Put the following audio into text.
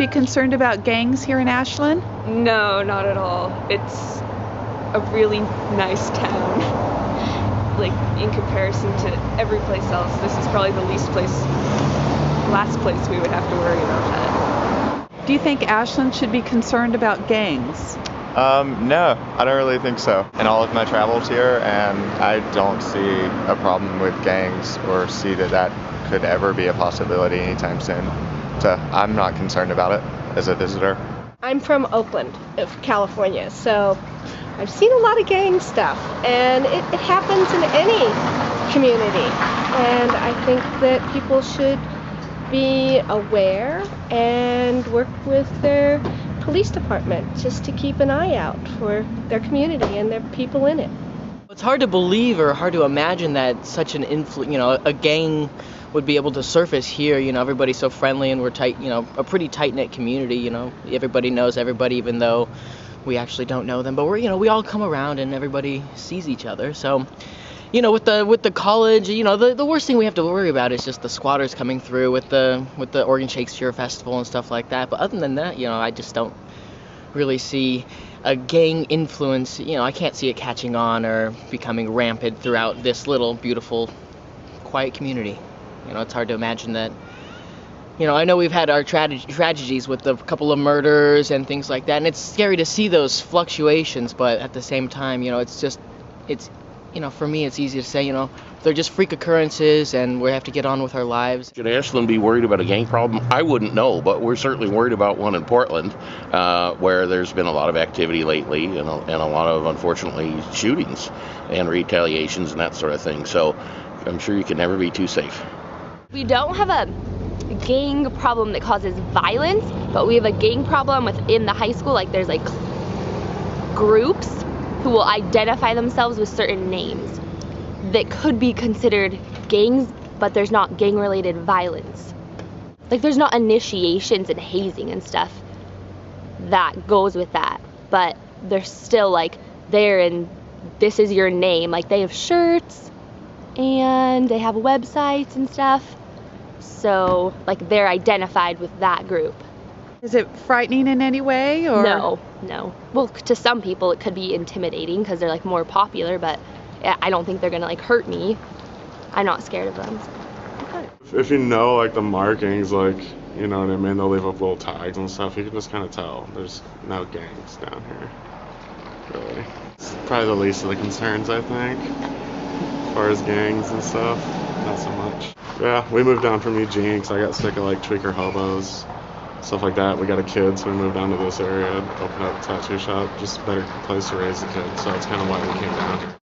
Be concerned about gangs here in Ashland? No, not at all. It's a really nice town. Like, in comparison to every place else, this is probably the last place we would have to worry about that. Do you think Ashland should be concerned about gangs? No, I don't really think so. In all of my travels here, and I don't see a problem with gangs or see that could ever be a possibility anytime soon. So I'm not concerned about it as a visitor. I'm from Oakland, California, so I've seen a lot of gang stuff, and it happens in any community. And I think that people should be aware and work with their police department just to keep an eye out for their community and their people in it. It's hard to believe or hard to imagine that such an a gang would be able to surface here. Everybody's so friendly and we're tight, a pretty tight-knit community, everybody knows everybody even though we actually don't know them, but we all come around and everybody sees each other. So, with the college, the worst thing we have to worry about is just the squatters coming through with the Oregon Shakespeare Festival and stuff like that. But other than that, I just don't really see a gang influence. I can't see it catching on or becoming rampant throughout this little beautiful quiet community. It's hard to imagine that. I know we've had our tragedies with a couple of murders and things like that, and it's scary to see those fluctuations, but at the same time, for me, it's easy to say, they're just freak occurrences and we have to get on with our lives. Should Ashland be worried about a gang problem? I wouldn't know, but we're certainly worried about one in Portland, where there's been a lot of activity lately and a lot of, unfortunately, shootings and retaliations and that sort of thing. So I'm sure you can never be too safe. We don't have a gang problem that causes violence, but we have a gang problem within the high school. Like, there's groups who will identify themselves with certain names that could be considered gangs, but there's not gang-related violence. Like, there's not initiations and hazing and stuff that goes with that, but they're still there and this is your name. Like, they have shirts and they have websites and stuff. So, they're identified with that group. Is it frightening in any way, or? No. Well, to some people it could be intimidating because they're more popular, but I don't think they're gonna hurt me. I'm not scared of them. So. If you know the markings, you know what I mean, they'll leave up little tags and stuff. You can just kind of tell there's no gangs down here. Really, it's probably the least of the concerns, I think, as far as gangs and stuff. Not so much. Yeah, we moved down from Eugene because I got sick of tweaker hobos, stuff like that. We got a kid, so we moved down to this area, opened up a tattoo shop, just a better place to raise the kids. So that's kind of why we came down here.